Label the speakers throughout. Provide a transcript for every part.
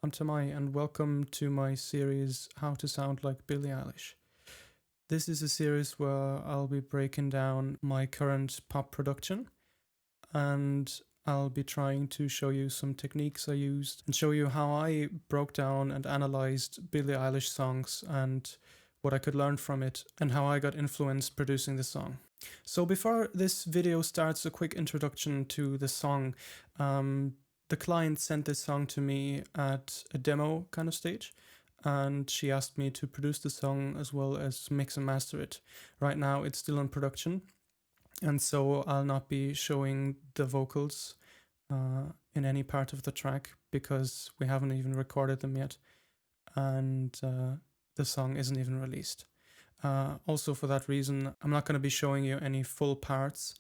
Speaker 1: I'm Tamai, and welcome to my series How to Sound Like Billie Eilish. This is a series where I'll be breaking down my current pop production, and I'll be trying to show you some techniques I used and show you how I broke down and analyzed Billie Eilish songs and what I could learn from it and how I got influenced producing the song. So before this video starts, a quick introduction to the song. The client sent this song to me at a demo kind of stage, and she asked me to produce the song as well as mix and master it. Right now it's still in production, and so I'll not be showing the vocals in any part of the track because we haven't even recorded them yet, and the song isn't even released. Also, for that reason, I'm not going to be showing you any full parts,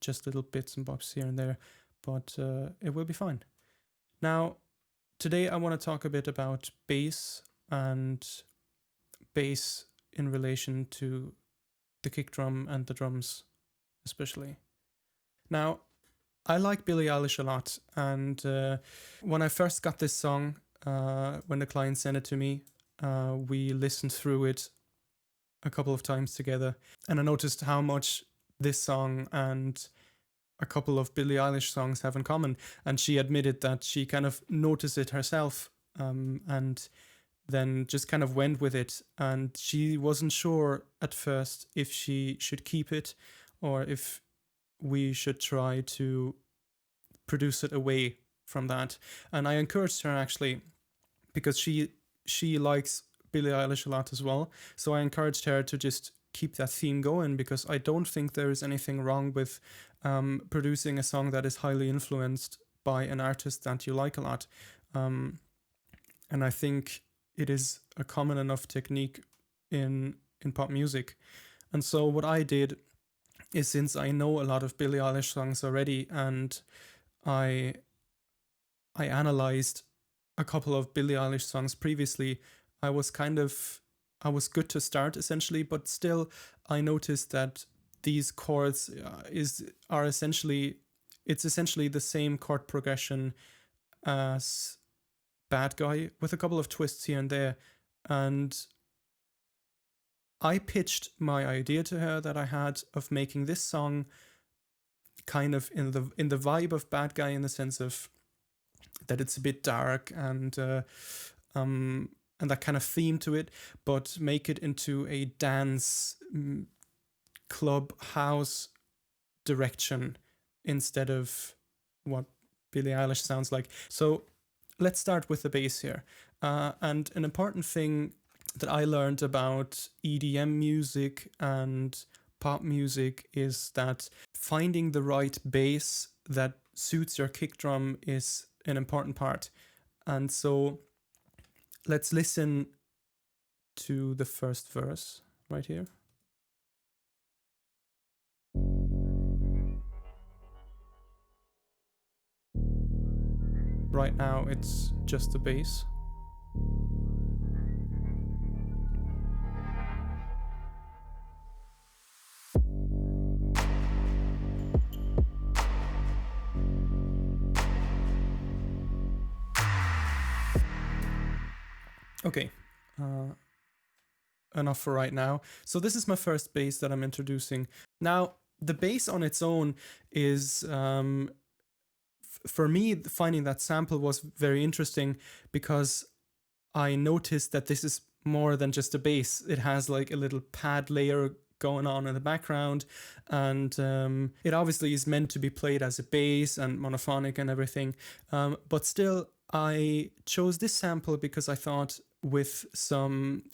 Speaker 1: just little bits and bobs here and there, but it will be fine. Now, today I want to talk a bit about bass and bass in relation to the kick drum and the drums, especially. Now, I like Billie Eilish a lot, and when I first got this song, when the client sent it to me, we listened through it a couple of times together, and I noticed how much this song and a couple of Billie Eilish songs have in common. And she admitted that she kind of noticed it herself, and then just kind of went with it. And she wasn't sure at first if she should keep it or if we should try to produce it away from that. And I encouraged her, actually, because she likes Billie Eilish a lot as well. So I encouraged her to just keep that theme going, because I don't think there is anything wrong with producing a song that is highly influenced by an artist that you like a lot. And I think it is a common enough technique in pop music. And so what I did is, since I know a lot of Billie Eilish songs already, and I analyzed a couple of Billie Eilish songs previously, I was good to start, essentially, but still I noticed that these chords are essentially the same chord progression as Bad Guy, with a couple of twists here and there. And I pitched my idea to her that I had of making this song kind of in the vibe of Bad Guy, in the sense of that it's a bit dark and that kind of theme to it, but make it into a dance club house direction instead of what Billie Eilish sounds like. So let's start with the bass here. And an important thing that I learned about EDM music and pop music is that finding the right bass that suits your kick drum is an important part. And so let's listen to the first verse right here. Right now it's just the bass. Okay, enough for right now. So this is my first bass that I'm introducing. Now, the bass on its own is, for me, finding that sample was very interesting, because I noticed that this is more than just a bass. It has like a little pad layer going on in the background, and it obviously is meant to be played as a bass and monophonic and everything, but still I chose this sample because I thought with some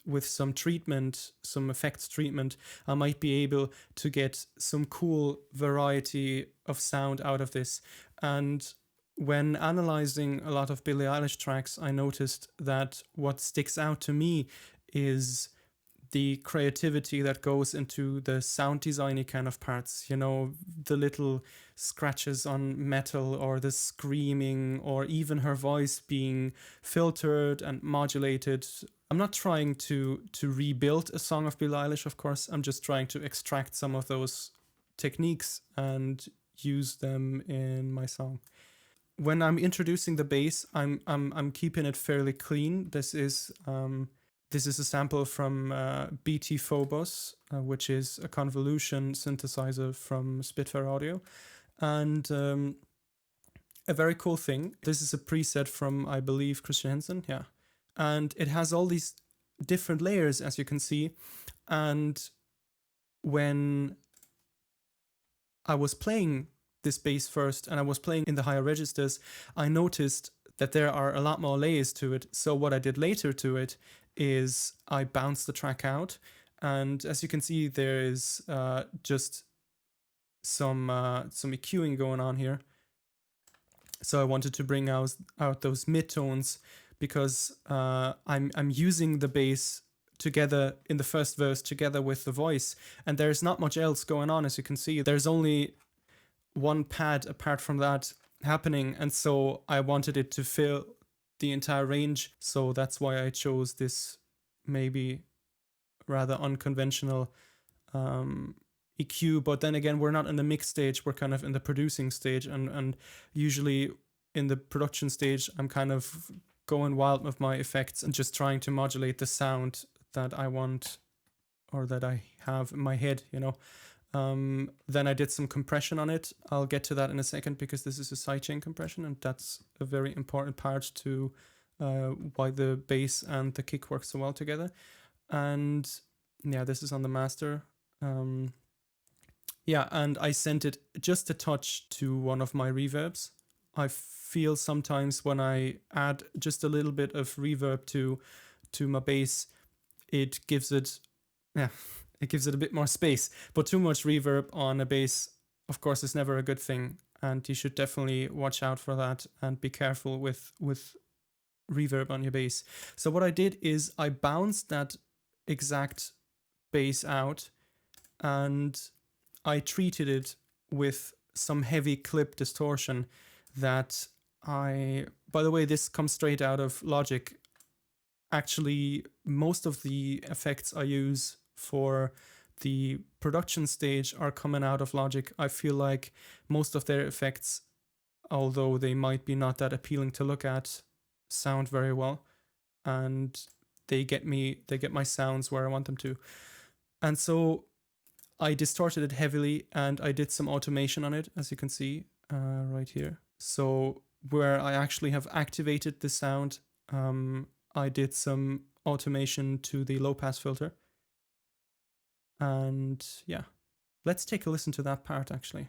Speaker 1: treatment, some effects treatment, I might be able to get some cool variety of sound out of this. And when analyzing a lot of Billie Eilish tracks, I noticed that what sticks out to me is the creativity that goes into the sound designy kind of parts, you know, the little scratches on metal, or the screaming, or even her voice being filtered and modulated. I'm not trying to rebuild a song of Billie Eilish, of course. I'm just trying to extract some of those techniques and use them in my song. when I'm introducing the bass, I'm keeping it fairly clean. This is a sample from BT Phobos, which is a convolution synthesizer from Spitfire Audio, and a very cool thing. This is a preset from, I believe, Christian Henson, yeah, and it has all these different layers, as you can see. And when I was playing this bass first and I was playing in the higher registers, I noticed that there are a lot more layers to it. So what I did later to it is I bounced the track out, and as you can see, there is just some EQing going on here. So I wanted to bring out those midtones because I'm using the bass together in the first verse together with the voice, and there's not much else going on. As you can see, there's only one pad apart from that happening, and so I wanted it to fill the entire range. So that's why I chose this maybe rather unconventional EQ. But then again, we're not in the mix stage, we're kind of in the producing stage, and usually in the production stage I'm kind of going wild with my effects and just trying to modulate the sound that I want or that I have in my head, you know. Then I did some compression on it. I'll get to that in a second because this is a sidechain compression, and that's a very important part to why the bass and the kick work so well together. And yeah, this is on the master. Yeah, and I sent it just a touch to one of my reverbs. I feel sometimes when I add just a little bit of reverb to my bass, it gives it, yeah, it gives it a bit more space. But too much reverb on a bass, of course, is never a good thing, and you should definitely watch out for that and be careful with reverb on your bass. So what I did is I bounced that exact bass out, and I treated it with some heavy clip distortion that by the way, this comes straight out of Logic. Actually, most of the effects I use for the production stage are coming out of Logic. I feel like most of their effects, although they might be not that appealing to look at, sound very well, and they get my sounds where I want them to. And so I distorted it heavily, and I did some automation on it, as you can see right here. So where I actually have activated the sound, I did some automation to the low pass filter. And yeah, let's take a listen to that part actually.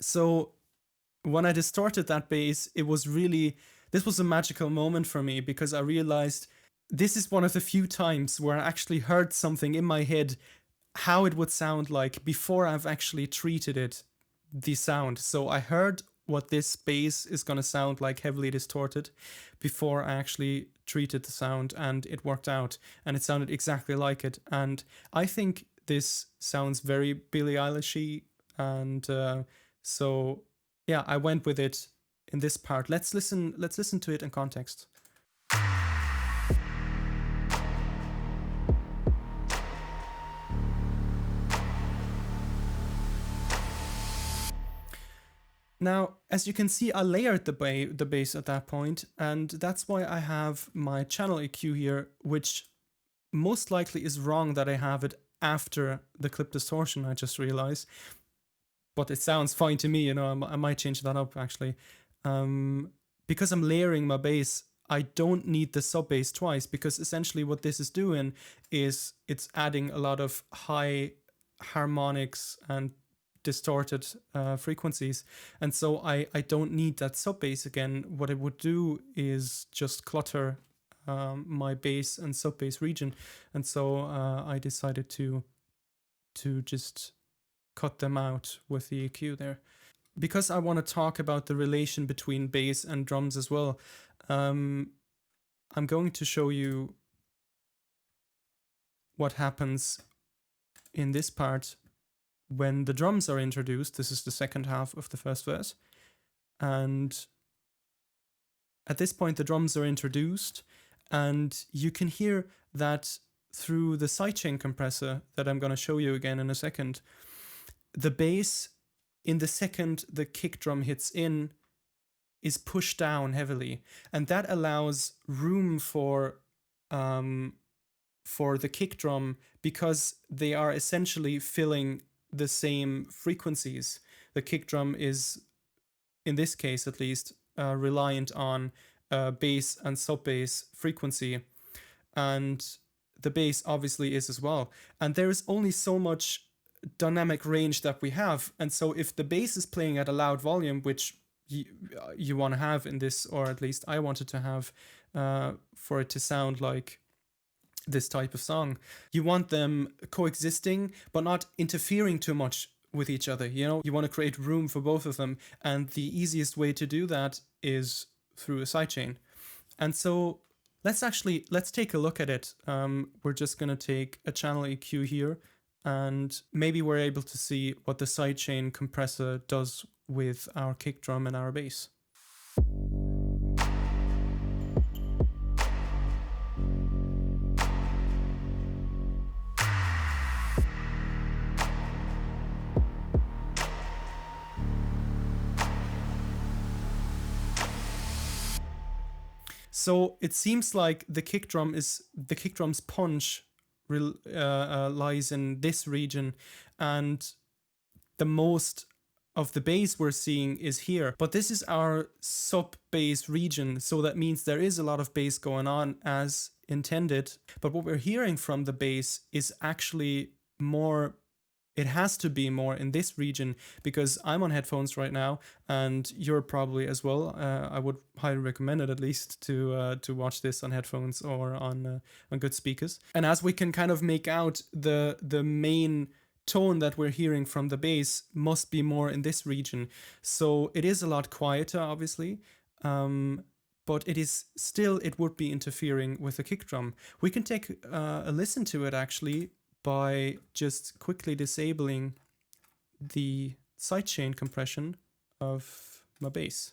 Speaker 1: So when I distorted that bass, this was a magical moment for me, because I realized this is one of the few times where I actually heard something in my head, how it would sound like before I've actually treated it, the sound. So I heard what this bass is going to sound like heavily distorted before I actually treated the sound, and it worked out, and it sounded exactly like it. And I think this sounds very Billie Eilish-y, and so yeah, I went with it in this part. Let's listen to it in context. Now, as you can see, I layered the bass at that point, and that's why I have my channel EQ here, which most likely is wrong that I have it after the clip distortion, I just realized. But it sounds fine to me, you know. I might change that up actually. Because I'm layering my bass, I don't need the sub bass twice, because essentially what this is doing is it's adding a lot of high harmonics and distorted frequencies, and so I don't need that sub bass again. What it would do is just clutter my bass and sub bass region, and so I decided to just cut them out with the EQ there. Because I want to talk about the relation between bass and drums as well, I'm going to show you what happens in this part when the drums are introduced. This is the second half of the first verse. And at this point, the drums are introduced, And you can hear that through the sidechain compressor that I'm going to show you again in a second. The bass, in the second the kick drum hits in, is pushed down heavily, and that allows room for the kick drum, because they are essentially filling the same frequencies. The kick drum is, in this case at least, reliant on bass and sub bass frequency, and the bass obviously is as well. And there is only so much dynamic range that we have, and so if the bass is playing at a loud volume, which you want to have in this, or at least I wanted to have, for it to sound like this type of song, you want them coexisting but not interfering too much with each other. You want to create room for both of them, and the easiest way to do that is through a sidechain. And so let's take a look at it. We're just going to take a channel EQ here, and maybe we're able to see what the sidechain compressor does with our kick drum and our bass. So it seems like the kick drum's punch lies in this region, and the most of the bass we're seeing is here. But this is our sub bass region, so that means there is a lot of bass going on as intended. But what we're hearing from the bass is actually more. It has to be more in this region, because I'm on headphones right now, and you're probably as well. I would highly recommend it, at least to watch this on headphones or on good speakers. And as we can kind of make out, the main tone that we're hearing from the bass must be more in this region. So it is a lot quieter, obviously, but it would be interfering with the kick drum. We can take a listen to it actually by just quickly disabling the sidechain compression of my bass.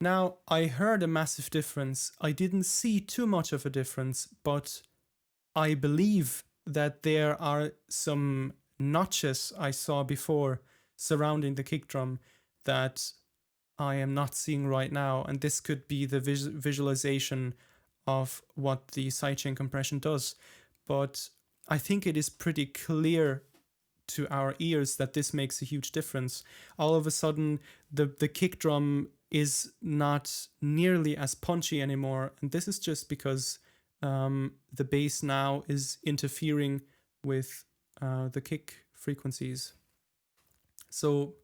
Speaker 1: Now, I heard a massive difference. I didn't see too much of a difference, but I believe that there are some notches I saw before surrounding the kick drum that I am not seeing right now, and this could be the visualization of what the sidechain compression does. But I think it is pretty clear to our ears that this makes a huge difference. All of a sudden, the kick drum is not nearly as punchy anymore, and this is just because the bass now is interfering with the kick frequencies. So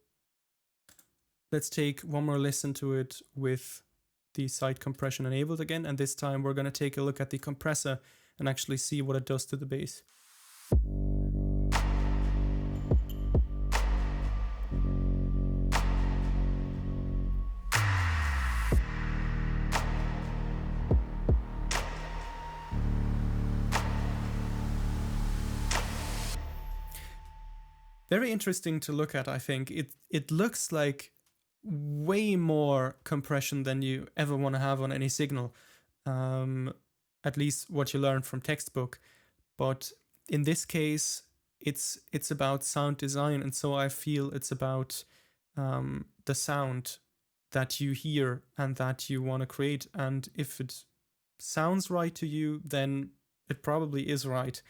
Speaker 1: let's take one more listen to it with the side compression enabled again, and this time we're going to take a look at the compressor and actually see what it does to the bass. Very interesting to look at, I think. It looks like way more compression than you ever want to have on any signal, at least what you learn from textbook. But in this case, it's about sound design, and so I feel it's about the sound that you hear and that you want to create. And if it sounds right to you, then it probably is right.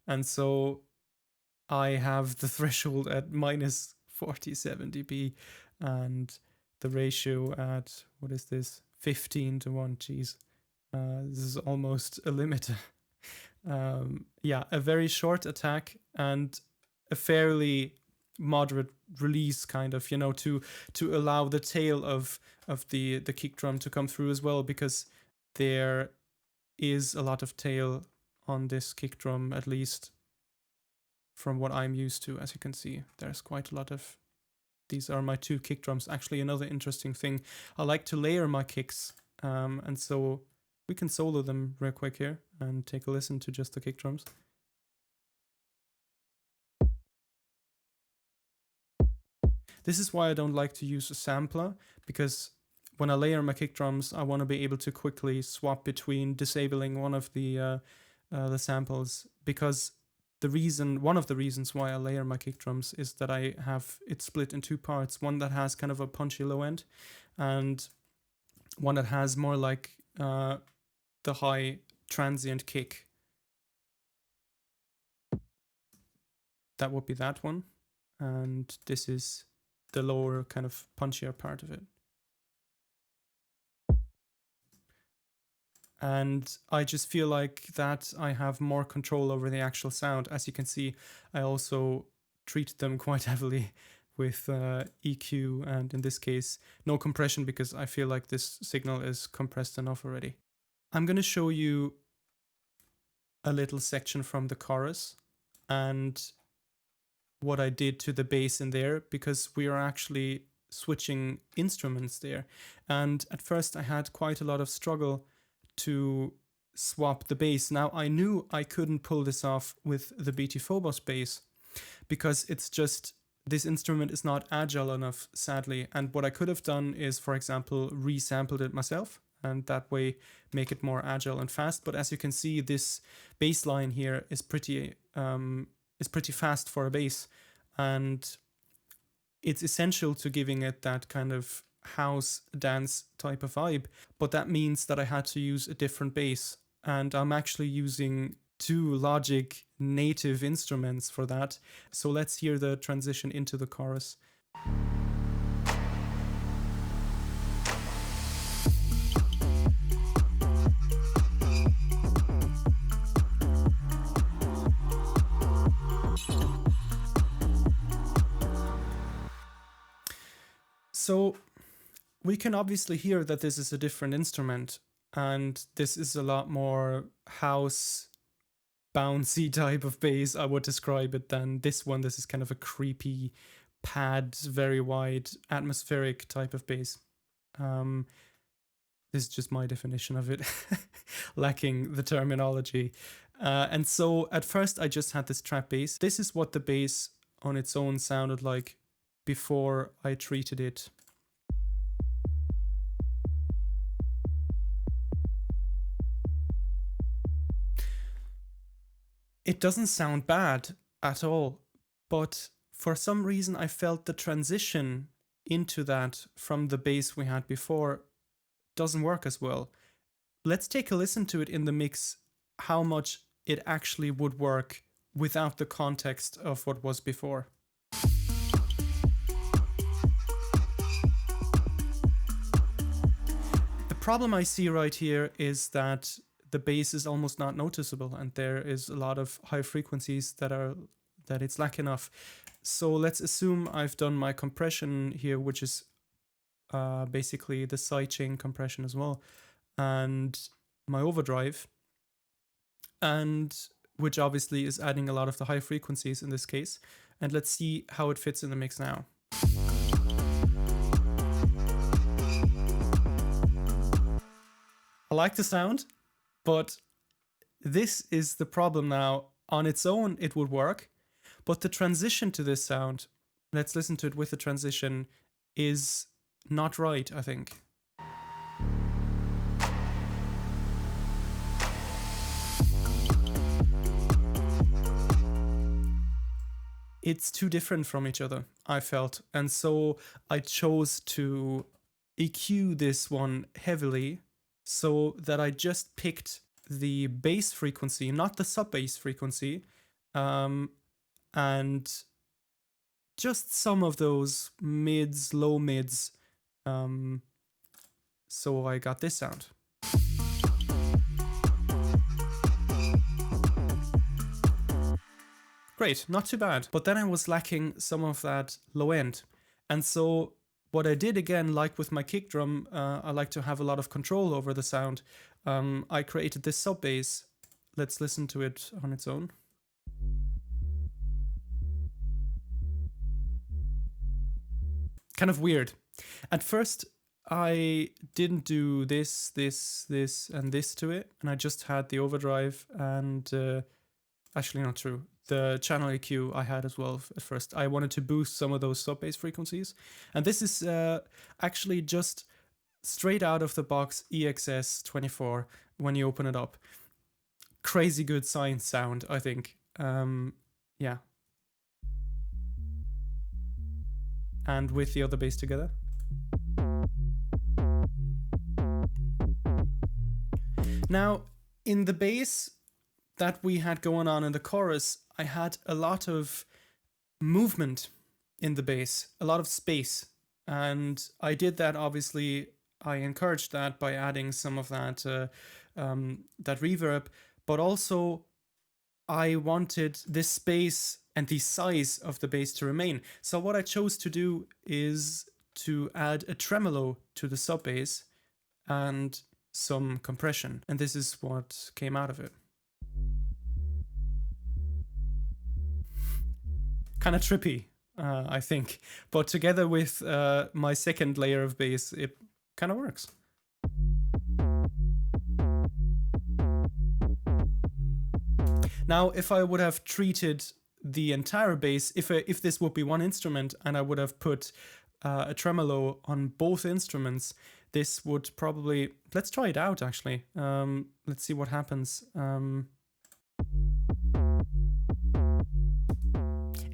Speaker 1: And so I have the threshold at minus 47 dB and the ratio at, what is this, 15:1. Geez, this is almost a limiter. Yeah, a very short attack and a fairly moderate release, kind of, to allow the tail of the kick drum to come through as well, because there is a lot of tail on this kick drum, at least from what I'm used to. As you can see, there's quite a lot of, these are my two kick drums. Actually, another interesting thing, I like to layer my kicks, and so We can solo them real quick here and take a listen to just the kick drums. This is why I don't like to use a sampler, because when I layer my kick drums, I want to be able to quickly swap between disabling one of the samples, because one of the reasons why I layer my kick drums is that I have it split in two parts, one that has kind of a punchy low end and one that has more like the high transient kick. That would be that one, and this is the lower kind of punchier part of it. And I just feel like that I have more control over the actual sound. As you can see, I also treat them quite heavily with EQ, and in this case, no compression, because I feel like this signal is compressed enough already. I'm going to show you a little section from the chorus and what I did to the bass in there, because we are actually switching instruments there. And at first I had quite a lot of struggle to swap the bass. Now I knew I couldn't pull this off with the BT Phobos bass, because it's just, this instrument is not agile enough, sadly. And what I could have done is, for example, resampled it myself, and that way make it more agile and fast. But as you can see, this bass line here is pretty fast for a bass, and it's essential to giving it that kind of house dance type of vibe. But that means that I had to use a different bass, and I'm actually using two Logic native instruments for that. So let's hear the transition into the chorus. So we can obviously hear that this is a different instrument, and this is a lot more house bouncy type of bass, I would describe it, than this one. This is kind of a creepy pad, very wide, atmospheric type of bass. This is just my definition of it, lacking the terminology. And so at first I just had this trap bass. This is what the bass on its own sounded like before I treated it. It doesn't sound bad at all, but for some reason I felt the transition into that from the bass we had before doesn't work as well. Let's take a listen to it in the mix, how much it actually would work without the context of what was before. The problem I see right here is that the bass is almost not noticeable, and there is a lot of high frequencies that it's lacking off. So let's assume I've done my compression here, which is basically the sidechain compression as well, and my overdrive, and which obviously is adding a lot of the high frequencies in this case. And let's see how it fits in the mix now. I like the sound, but this is the problem now. On its own, it would work, but the transition to this sound, let's listen to it with the transition, is not right, I think. It's too different from each other, I felt, and so I chose to EQ this one heavily, so that I just picked the bass frequency, not the sub-bass frequency, and just some of those mids, low mids, so I got this sound. Great, not too bad. But then I was lacking some of that low end, and so what I did, again, like with my kick drum, I like to have a lot of control over the sound. I created this sub bass. Let's listen to it on its own. Kind of weird. At first, I didn't do this, and this to it, and I just had the overdrive and actually not true. The channel EQ I had as well at first. I wanted to boost some of those sub-bass frequencies, and this is actually just straight out of the box EXS24 when you open it up. Crazy good science sound, I think. Yeah. And with the other bass together. Now, in the bass that we had going on in the chorus, I had a lot of movement in the bass, a lot of space. And I did that, obviously, I encouraged that by adding some of that, that reverb, but also I wanted this space and the size of the bass to remain. So what I chose to do is to add a tremolo to the sub bass and some compression, and this is what came out of it. Kind of trippy, I think, but together with my second layer of bass, it kind of works. Now, if I would have treated the entire bass, if this would be one instrument and I would have put a tremolo on both instruments, this would probably, let's try it out actually. Let's see what happens.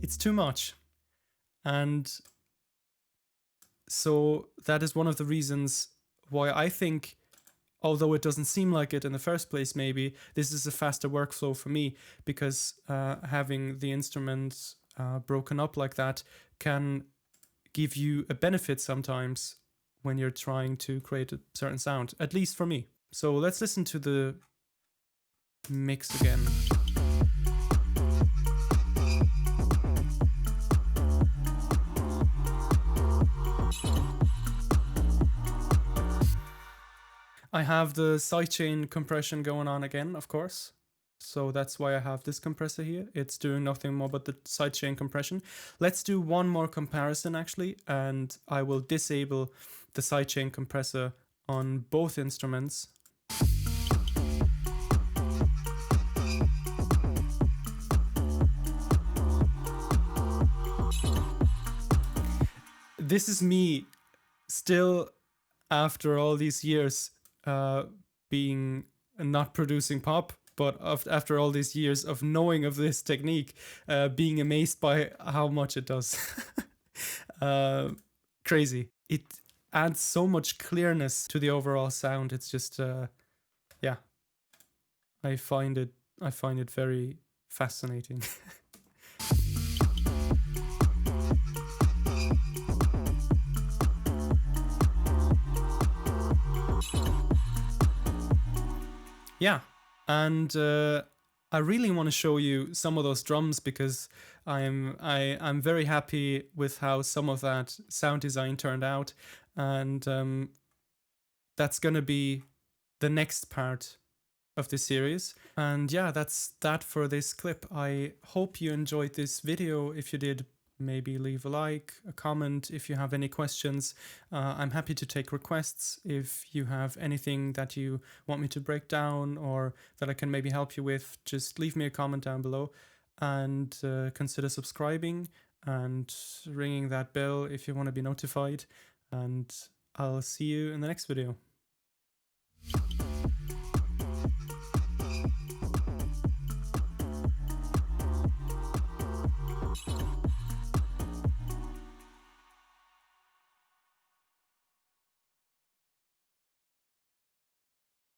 Speaker 1: It's too much. And so that is one of the reasons why I think, although it doesn't seem like it in the first place, maybe this is a faster workflow for me, because having the instruments broken up like that can give you a benefit sometimes when you're trying to create a certain sound, at least for me. So let's listen to the mix again. I have the sidechain compression going on again, of course. So that's why I have this compressor here. It's doing nothing more but the sidechain compression. Let's do one more comparison actually, and I will disable the sidechain compressor on both instruments. This is me still, after all these years, being not producing pop, but after all these years of knowing of this technique, being amazed by how much it does. Crazy. It adds so much clearness to the overall sound. It's just, yeah, I find it very fascinating. Yeah, and I really want to show you some of those drums, because I'm very happy with how some of that sound design turned out, and that's gonna be the next part of this series. And yeah, that's that for this clip. I hope you enjoyed this video. If you did, maybe leave a like, a comment if you have any questions. I'm happy to take requests. If you have anything that you want me to break down or that I can maybe help you with, just leave me a comment down below, and consider subscribing and ringing that bell if you want to be notified. And I'll see you in the next video.